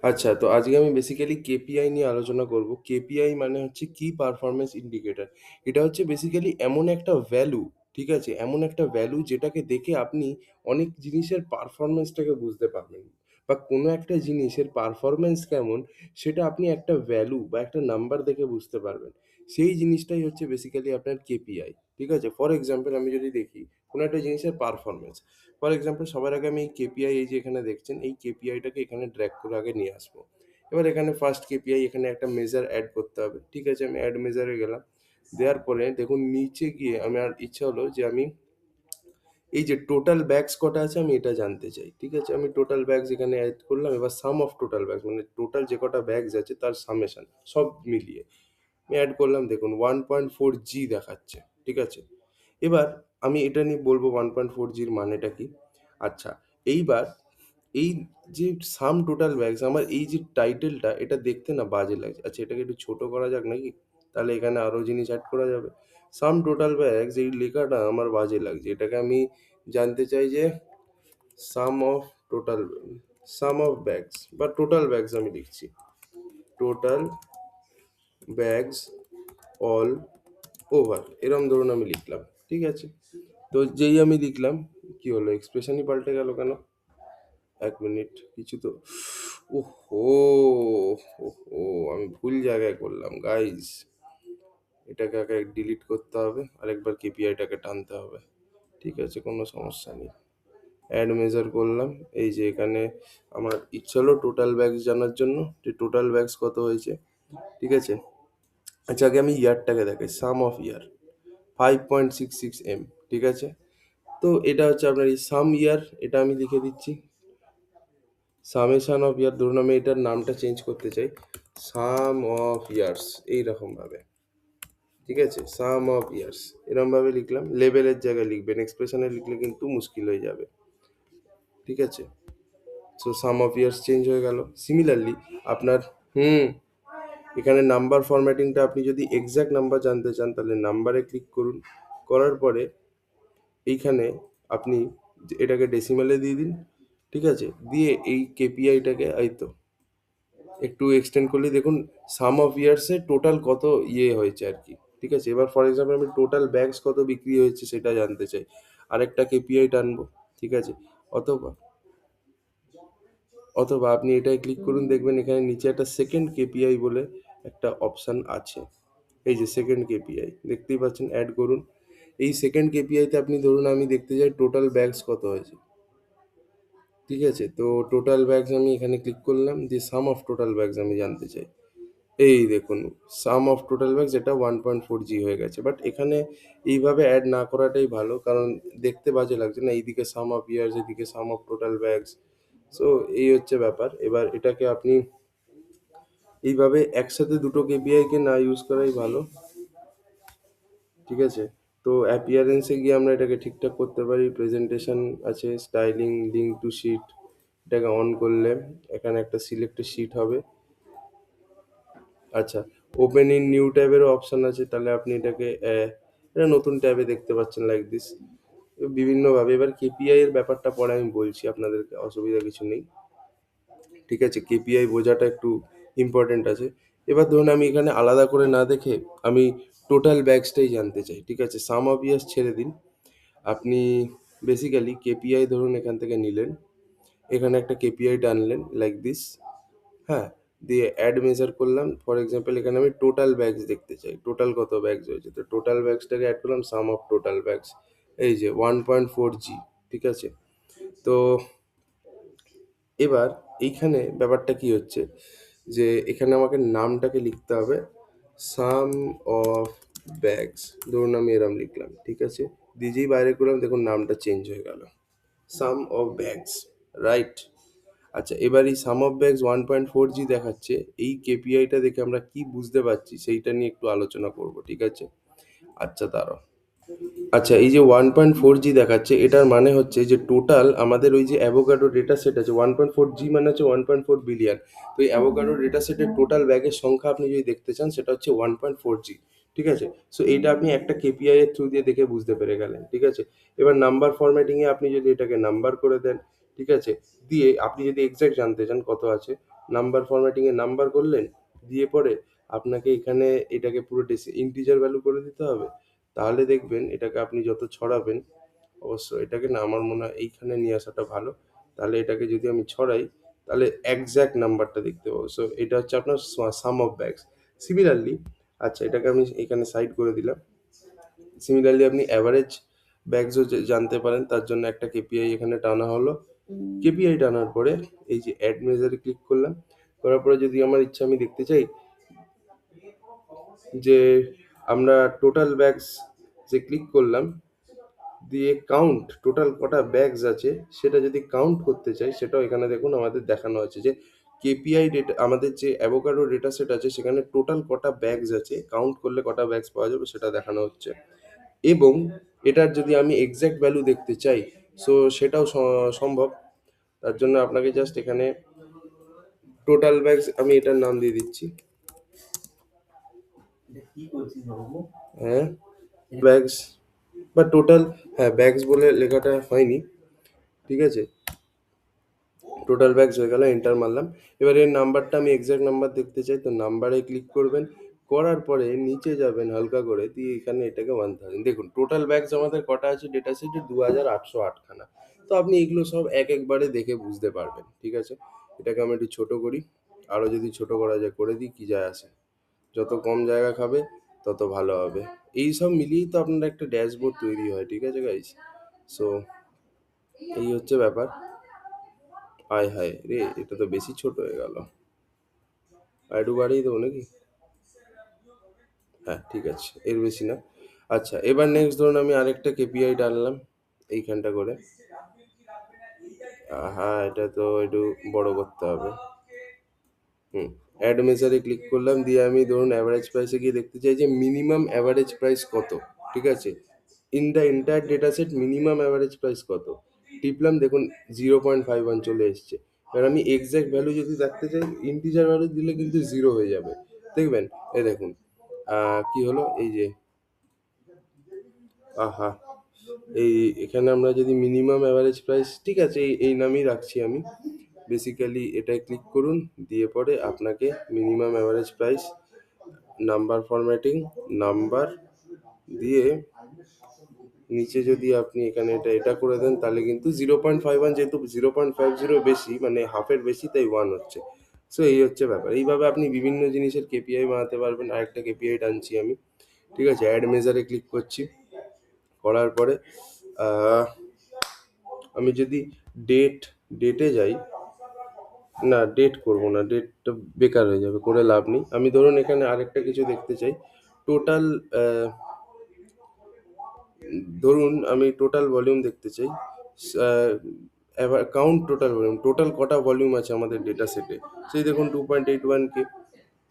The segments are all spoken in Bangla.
আচ্ছা, তো আজকে আমি বেসিক্যালি কেপিআই নিয়ে আলোচনা করব। কেপিআই মানে হচ্ছে কি পারফরম্যান্স ইন্ডিকেটর। এটা হচ্ছে বেসিক্যালি এমন একটা ভ্যালু, ঠিক আছে? এমন একটা ভ্যালু যেটাকে দেখে আপনি অনেক জিনিসের পারফরম্যান্সটাকে বুঝতে পারবেন, বা কোনো একটা জিনিসের পারফরম্যান্স কেমন সেটা আপনি একটা ভ্যালু বা একটা নাম্বার দেখে বুঝতে পারবেন। সেই জিনিসটাই হচ্ছে বেসিক্যালি আপনার কেপিআই, ঠিক আছে? ফর এক্সাম্পল আমি যদি দেখি কোনো একটা জিনিসের পারফরম্যান্স, ফর এক্সাম্পল সবার আগে আমি এই কেপিআই, এই যে এখানে দেখছেন এই কেপিআইটাকে এখানে ড্র্যাগ করে আগে নিয়ে আসবো। এবার এখানে ফার্স্ট কেপিআই, এখানে একটা মেজার অ্যাড করতে হবে, ঠিক আছে? আমি অ্যাড মেজারে গেলাম, দেওয়ার পরে দেখুন নিচে গিয়ে আমার ইচ্ছা হলো যে আমি এই যে টোটাল ব্যাগস কটা আছে আমি এটা জানতে চাই, ঠিক আছে? আমি টোটাল ব্যাগস এখানে অ্যাড করলাম। এবার সাম অফ টোটাল ব্যাগস মানে টোটাল যে কটা ব্যাগস আছে তার সামেশন সব মিলিয়ে আমি অ্যাড করলাম। দেখুন 1.4G দেখাচ্ছে, ঠিক আছে? এবার আমি এটা নিয়ে বলবো 1.4Gর মানেটা কি। আচ্ছা, এইবার এই যে সাম টোটাল ব্যাগস, আমার এই যে টাইটেলটা এটা দেখতে না বাজে লাগছে। আচ্ছা, এটাকে একটু ছোট করা যাক নাকি? তাহলে এখানে আরো জিনিস অ্যাড করা যাবে। সাম টোটাল ব্যাগস এই লেখাটা আমার বাজে লাগছে, এটাকে আমি জানতে চাই যে sum of total, sum of bags বা টোটাল ব্যাগস আমি লিখছি, টোটাল ব্যাগস অল ওভার, এরম ধরুন আমি লিখলাম, ঠিক আছে? তো যেই আমি লিখলাম, কি হলো? এক্সপ্রেশনই পাল্টে গেল কেন? এক মিনিট, কিছু তো, ওহো, ওহো, আমি ভুল জায়গায় করলাম গাইস। এটাকে আগে ডিলিট করতে হবে, আরেকবার কেপিআইটাকে টানতে হবে, ঠিক আছে? কোনো সমস্যা নেই। অ্যাড মেজার করলাম, এই যে এখানে আমার ইচ্ছা হলো টোটাল ব্যাগস জানার জন্য যে টোটাল ব্যাগস কত হয়েছে, ঠিক আছে? আচ্ছা, আগে আমি ইয়ারটাকে দেখাই, সাম অফ ইয়ার 5.66 M, ঠিক আছে? তো এটা হচ্ছে আপনার এই সাম ইয়ার, এটা আমি লিখে দিচ্ছি সামেশন অফ ইয়ার। ধরুন আমি এটার নামটা চেঞ্জ করতে চাই, সাম অফ ইয়ার্স, এইরকম ভাবে, ঠিক আছে? সাম অফ ইয়ার্স এরকম ভাবে লিখলাম। লেভেলের জায়গায় লিখবেন, এক্সপ্রেশনে লিখলে কিন্তু মুশকিল হয়ে যাবে, ঠিক আছে? So some of years change হয়ে গেল। সিমিলারলি আপনার, হুম, এখানে নাম্বার ফরম্যাটিংটা আপনি যদি এক্সাক্ট নাম্বার জানতে চান তাহলে নাম্বারে ক্লিক করুন। করার পরে এইখানে আপনি এটাকে ডেসিমেলে দিয়ে দিন, ঠিক আছে? দিয়ে এই কেপিআইটাকে এই তো একটু এক্সটেন্ড করলে দেখুন সাম অফ ইয়ার্সে টোটাল কত ইয়ে হয়েছে আর কি, ঠিক আছে? এবার ফর এক্সাম্পল আমি টোটাল ব্যাগস কত বিক্রি হয়েছে সেটা জানতে চাই, আরেকটা কেপিআই টানবো, ঠিক আছে? অথবা অথবা আপনি এটাই ক্লিক করুন, দেখবেন এখানে নিচে একটা সেকেন্ড কেপিআই বলে একটা অপশান আছে। এই যে সেকেন্ড কেপিআই দেখতেই পাচ্ছেন, অ্যাড করুন। এই সেকেন্ড কেপিআইতে আপনি ধরুন আমি দেখতে চাই টোটাল ব্যাগস কত হয়েছে, ঠিক আছে? তো টোটাল ব্যাগস আমি এখানে ক্লিক করলাম, দিয়ে সাম অফ টোটাল ব্যাগস আমি জানতে চাই। এই দেখুন সাম অফ টোটাল ব্যাগস এটা 1.4G হয়ে গেছে। বাট এখানে এইভাবে অ্যাড না করাটাই ভালো, কারণ দেখতে বাজে লাগছে না, এইদিকে সাম অফ ইয়ার্স এদিকে সাম অফ টোটাল ব্যাগস। সো এই হচ্ছে ব্যাপার। এবার এটাকে আপনি এইভাবে একসাথে দুটো কেপিআই কে না ইউজ করাই ভালো, ঠিক আছে? তো অ্যাপিয়ারেন্সে গিয়ে আমরা এটাকে ঠিকঠাক করতে পারি। প্রেজেন্টেশন আছে, স্টাইলিং, লিঙ্ক টু শিট, এটাকে অন করলে এখানে একটা সিলেক্টেড শিট হবে। আচ্ছা, ওপেন ইন নিউ ট্যাবেরও অপশন আছে, তাহলে আপনি এটাকে এটা নতুন ট্যাবে দেখতে পাচ্ছেন লাইক দিস, বিভিন্নভাবে। এবার কেপিআই এর ব্যাপারটা পরে আমি বলছি আপনাদেরকে, অসুবিধা কিছু নেই, ঠিক আছে? কেপিআই বোঝাটা একটু ইম্পর্টেন্ট আছে। এবার ধরুন আমি এখানে আলাদা করে না দেখে আমি টোটাল ব্যাগসটাই জানতে চাই, ঠিক আছে? সাম অফ ইয়ার্স ছেড়ে দিন, আপনি বেসিক্যালি কেপিআই ধরুন এখান থেকে নিলেন, এখানে একটা কেপিআই টানলেন লাইক দিস, হ্যাঁ, দিয়ে অ্যাড মেজার করলাম। ফর এক্সাম্পল এখানে আমি টোটাল ব্যাগস দেখতে চাই, টোটাল কত ব্যাগস হয়েছে, তো টোটাল ব্যাগসটাকে অ্যাড করলাম, সাম অফ টোটাল ব্যাগস, এই যে 1.4G, ঠিক আছে? তো এবার এইখানে ব্যাপারটা কি হচ্ছে যে এখানে আমাকে নামটাকে লিখতে হবে, সাম অফ ব্যাগস, ধরুন আমি এরম লিখলাম, ঠিক আছে? দিয়েই বাইরে করলাম, দেখুন নামটা চেঞ্জ হয়ে গেল, সাম অফ ব্যাগস, রাইট? আচ্ছা, এবার এই সাম অফ ব্যাগস 1.4G দেখাচ্ছে, এই কেপিআইটা দেখে আমরা কি বুঝতে পারছি সেইটা নিয়ে একটু আলোচনা করব, ঠিক আছে? আচ্ছা, দাঁড়াও। আচ্ছা, এই যে 1.4G দেখাচ্ছে এটার মানে হচ্ছে যে টোটাল আমাদের ওই যে অ্যাভোগাড্রো ডেটা সেট আছে, 1.4G মানে হচ্ছে 1.4 বিলিয়ন। তো এই অ্যাভোগাড্রো ডেটা সেটের টোটাল ব্যাগের সংখ্যা আপনি যদি দেখতে চান সেটা হচ্ছে 1.4G, ঠিক আছে? সো এইটা আপনি একটা কেপিআই এর থ্রু দিয়ে দেখে বুঝতে পেরে গেলেন, ঠিক আছে? এবার নাম্বার ফরম্যাটিংয়ে আপনি যদি এটাকে নাম্বার করে দেন, ঠিক আছে? দিয়ে আপনি যদি এক্সাক্ট জানতে চান কত আছে, নাম্বার ফরম্যাটিং এ নাম্বার করলেন, দিয়ে পরে আপনাকে এখানে এটাকে পুরো ইন্টিজার ভ্যালু করে দিতে হবে। তাহলে দেখবেন এটাকে আপনি যত ছড়াবেন, অবশ্য এটাকে না আমার মনে হয় এইখানে নিয়ে আসাটা ভালো। তাহলে এটাকে যদি আমি ছড়াই, তাহলে এক্সাক্ট নাম্বারটা দেখতে পাবো। সো এটা হচ্ছে আপনার সাম অফ ব্যাগস। সিমিলারলি, আচ্ছা এটাকে আমি এখানে সাইড করে দিলাম। সিমিলারলি আপনি অ্যাভারেজ ব্যাগসও জানতে পারেন, তার জন্য একটা কেপিআই এখানে টানা হলো। কেপিআই টানার পরে এই যে অ্যাড মেজারে ক্লিক করলাম, করার পরে যদি আমার ইচ্ছা আমি দেখতে চাই যে আমরা টোটাল ব্যাগস যে ক্লিক করলাম, দিয়ে কাউন্ট টোটাল কটা ব্যাগস আছে সেটা যদি কাউন্ট করতে চাই, সেটাও এখানে দেখুন আমাদের দেখানো আছে যে কেপিআই ডেটা, আমাদের যে অ্যাভোকাডো ডেটা সেট আছে সেখানে টোটাল কটা ব্যাগস আছে, কাউন্ট করলে কটা ব্যাগস পাওয়া যাবে সেটা দেখানো হচ্ছে। এবং এটার যদি আমি এক্সাক্ট ভ্যালু দেখতে চাই, সো সেটাও সম্ভব। তার জন্য আপনাকে জাস্ট এখানে টোটাল ব্যাগস, আমি এটার নাম দিয়ে দিচ্ছি, হ্যাঁ ব্যাগস বা টোটাল, হ্যাঁ ব্যাগস বলে লেখাটা হয়নি, ঠিক আছে, টোটাল ব্যাগস হয়ে গেল, এন্টার মারলাম। এবার এর নাম্বারটা আমি এক্সাক্ট নাম্বার দেখতে চাই, তো নাম্বারে ক্লিক করবেন, করার পরে নিচে যাবেন হালকা করে, দিয়ে এখানে এটাকে 1000, দেখুন টোটাল ব্যাগস আমাদের কটা আছে ডেটা সেটে, 2808খানা। তো আপনি এগুলো সব এক একবারে দেখে বুঝতে পারবেন, ঠিক আছে। এটাকে আমি একটু ছোট করি, আরও যদি ছোট করা যায় করে দিই, কি যায় আসে, যত কম জায়গা খাবে তত ভালো হবে। এই সব মিলিয়েই তো আপনার একটা ড্যাশবোর্ড তৈরি হয়, ঠিক আছে গাইস। সো এই হচ্ছে ব্যাপার। হায় হায় রে, এটা তো বেশি ছোট হয়ে গেল, আর একটু বাড়িয়ে দেবো নাকি? হ্যাঁ ঠিক আছে, এর বেশি না। আচ্ছা এবার নেক্সট ধরুন আমি আরেকটা কেপিআই টানলাম এইখানটা করে। হ্যাঁ এটা তো একটু বড় করতে হবে। হুম, অ্যাড মেজারে ক্লিক করলাম, দিয়ে আমি ধরুন অ্যাভারেজ প্রাইসে গিয়ে দেখতে চাই যে মিনিমাম অ্যাভারেজ প্রাইস কত, ঠিক আছে, in the entire data set minimum average price কত। টিপলাম, দেখুন 0.51 চলে এসছে। এবার আমি এক্সাক্ট ভ্যালু যদি দেখতে চাই, ইন্টিজার ভ্যালু দিলে কিন্তু জিরো হয়ে যাবে, দেখবেন। এই দেখুন কি হলো, এই যে আহা, এই এখানে আমরা যদি মিনিমাম অ্যাভারেজ প্রাইস, ঠিক আছে এই নামই রাখছি আমি। বেসিক্যালি এটায় ক্লিক করুন, দিয়ে পরে আপনাকে minimum average price, number formatting, number দিয়ে নিচে যদি আপনি এখানে এটা করে দেন, তাহলে কিন্তু 0.51, যেহেতু 0.50 বেশি মানে হাফের বেশি, তাই 1 হচ্ছে। সো এই হচ্ছে ব্যাপার, এইভাবে আপনি বিভিন্ন জিনিসের কেপিআই বানাতে পারবেন। আরেকটা কেপিআই টানছি আমি, ঠিক আছে, অ্যাড মেজারে ক্লিক করছি, করার পরে আমি যদি ডেটে যাই, না ডেট করব না, ডেটটা বেকার হয়ে যাবে, করে লাভ নেই। আমি ধরুন এখানে আরেকটা কিছু দেখতে চাই, টোটাল, ধরুন আমি টোটাল ভলিউম দেখতে চাই। এবার কাউন্ট টোটাল ভলিউম, টোটাল কটা ভলিউম আছে আমাদের ডেটা সেটে, সেই দেখুন 2.81K।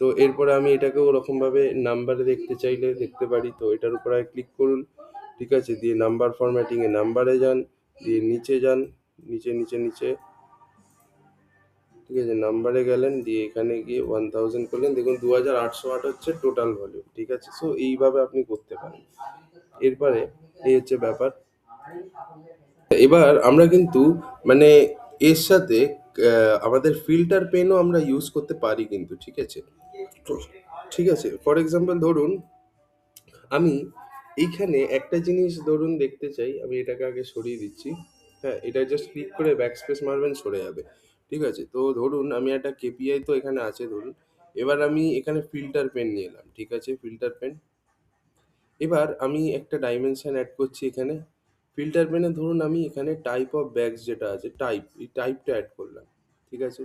তো এরপরে আমি এটাকেও ওরকমভাবে নাম্বারে দেখতে চাইলে দেখতে পারি, তো এটার উপরে ক্লিক করুন, ঠিক আছে, দিয়ে নাম্বার ফরম্যাটিংয়ে নাম্বারে যান, দিয়ে নিচে যান, নিচে নিচে নিচে, ঠিক আছে, নাম্বারে গেলেন, দিয়ে এখানে গিয়ে 1000 করলেন, দেখুন 2808 হচ্ছে টোটাল ভলিউম, ঠিক আছে। সো এইভাবে আপনি করতে পারেন। এরপরে এই হচ্ছে ব্যাপার। এবার আমরা কিন্তু মানে এর সাথে আমাদের ফিল্টার পেনও আমরা ইউজ করতে পারি কিন্তু, ঠিক আছে। তো ঠিক আছে, ফর এক্সাম্পল ধরুন আমি এইখানে একটা জিনিস ধরুন দেখতে চাই, আমি এটাকে আগে সরিয়ে দিচ্ছি। হ্যাঁ, এটা জাস্ট ক্লিক করে ব্যাক স্পেস মারবেন, সরে যাবে, ঠিক আছে। তো ধরুন আমি একটা কেপিআই তো এখানে আছে ধরুন, এবার আমি এখানে ফিল্টার পেন নিয়ে এলাম, ঠিক আছে, ফিল্টার পেন। এবার আমি একটা ডাইমেনশন অ্যাড করছি এখানে। ফিল্টার পেনে ধরুন আমি এখানে টাইপ অফ ব্যাগস যেটা আছে, টাইপ, এই টাইপটা অ্যাড করলাম, ঠিক আছে,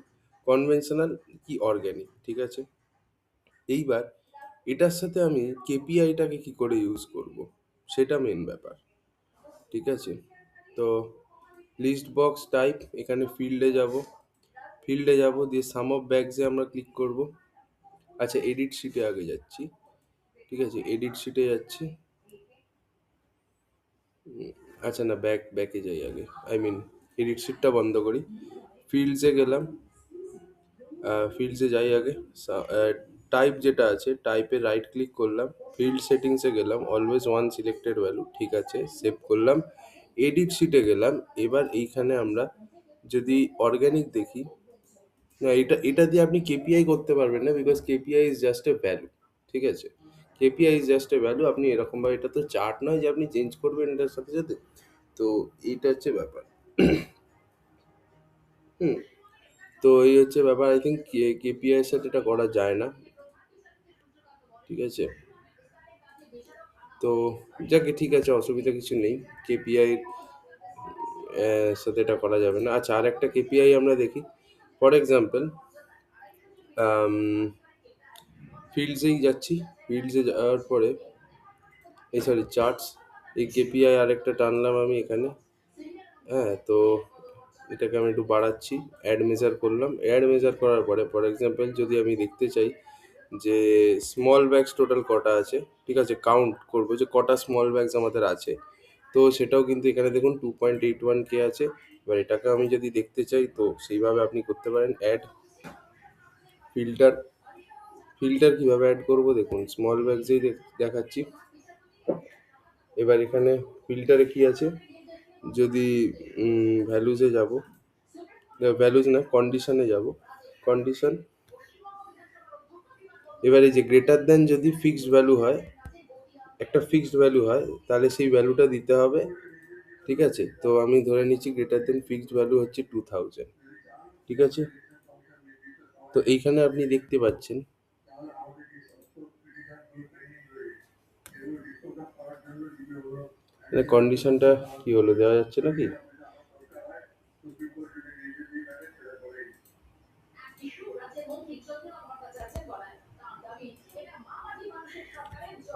কনভেনশনাল কি অর্গ্যানিক, ঠিক আছে। এইবার এটার সাথে আমি কেপিআইটাকে কি করে ইউজ করব, সেটা মেন ব্যাপার, ঠিক আছে। তো লিস্ট বক্স টাইপ, এখানে ফিল্ডে যাব, দিয়ে সাম অফ ব্যাগসে আমরা ক্লিক করব। আচ্ছা এডিট শিটে আগে যাচ্ছি, ঠিক আছে, এডিট শিটে যাচ্ছি। আচ্ছা না, ব্যাকে যাই আগে, আই মিন এডিট শিটটা বন্ধ করি। ফিল্ডসে গেলাম, ফিল্ডসে যাই আগে, টাইপ যেটা আছে টাইপে রাইট ক্লিক করলাম, ফিল্ড সেটিংসে গেলাম, অলওয়েজ ওয়ান সিলেক্টেড ভ্যালু, ঠিক আছে, সেভ করলাম। এডিট শিটে গেলাম, এবার এইখানে আমরা যদি অর্গানিক দেখি, না এটা এটা দিয়ে আপনি কেপিআই করতে পারবেন না, because KPI is just a value. ঠিক আছে, KPI is just a value. আপনি এরকম ভাবে, এটা তো চার্ট নয় যে আপনি চেঞ্জ করবেন এটার সাথে সাথে। তো এইটা হচ্ছে ব্যাপার। হুম। তো এই হচ্ছে ব্যাপার, আই থিঙ্ক কেপিআই এর সাথে এটা করা যায় না। ঠিক আছে, তো যাকে ঠিক আছে, অসুবিধা কিছু নেই। কেপিআই সাথে এটা করা যাবে না। আচ্ছা, আর একটা কেপিআই আমরা দেখি। ফর এক্সাম্পল, ফিল্ডসেই যাচ্ছি। ফিল্ডসে যাওয়ার পরে, এই সরি চার্টস, এই কেপিআই আরেকটা টানলাম আমি এখানে। হ্যাঁ, তো এটাকে আমি একটু বাড়াচ্ছি, অ্যাড মেজার করলাম। অ্যাড মেজার করার পরে ফর এক্সাম্পল যদি আমি দেখতে চাই যে স্মল ব্যাগস টোটাল কটা আছে, ঠিক আছে, কাউন্ট করবো যে কটা স্মল ব্যাগস আমাদের আছে। তো সেটাও কিন্তু এখানে দেখুন 2.81K আছে। এবার এটাকে আমি যদি দেখতে চাই, তো সেইভাবে আপনি করতে পারেন অ্যাড ফিল্টার। ফিল্টার কিভাবে অ্যাড করব দেখুন, স্মল ব্যাগসেই দেখাচ্ছি। এবার এখানে ফিল্টারে কি আছে, যদি ভ্যালুজে যাব, ভ্যালুজ না, কন্ডিশনে যাব। কন্ডিশন, এবার এই যে গ্রেটার দেন যদি ফিক্সড ভ্যালু হয়, একটা ফিক্সড ভ্যালু হয়, তাহলে সেই ভ্যালুটা দিতে হবে। ঠিক আছে, তো আমি ধরে নিচ্ছি গ্রেটার দেন ফিক্সড ভ্যালু হচ্ছে 2000। ঠিক আছে, তো এইখানে আপনি দেখতে পাচ্ছেন, কন্ডিশনটা কি হলো, দেওয়া যাচ্ছে নাকি?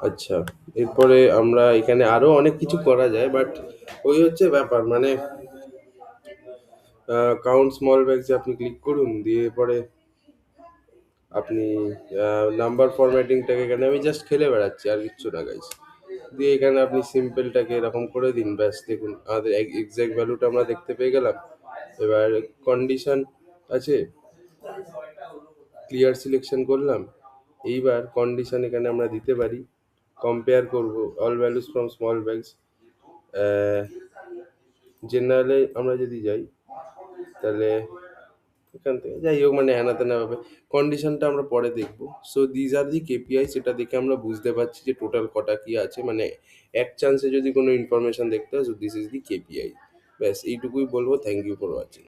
আচ্ছা, এরপরে আমরা এখানে আরো অনেক কিছু করা যায়, বাট ওই হচ্ছে ব্যাপার, মানে কাউন্ট স্মল ব্যাগসে আপনি ক্লিক করুন, দিয়ে পরে আপনি নাম্বার ফরম্যাটিংটাকে, এখানে আমি জাস্ট খেলে বেড়াচ্ছি আর কিচ্ছু না গাইস। দিয়ে এখানে আপনি সিম্পলটাকে এরকম করে দিন, ব্যাস দেখুন আমাদের এক্সাক্ট ভ্যালুটা আমরা দেখতে পেয়ে গেলাম। এবার কন্ডিশন আছে, ক্লিয়ার সিলেকশন করলাম। এইবার কন্ডিশন এখানে আমরা দিতে পারি, কম্পেয়ার করব all values from small bags. জেনারেলে আমরা যদি যাই, তাহলে এখান থেকে যাই হোক, মানে হ্যানা তেনা ভাবে কন্ডিশনটা আমরা পরে দেখবো। So these are the KPI, সেটা দেখে আমরা বুঝতে পারছি যে টোটাল কটা কি আছে, মানে এক চান্সে যদি কোনো ইনফরমেশন দেখতে হয়, so this is the KPI. ব্যাস এইটুকুই বলবো। Thank you for watching.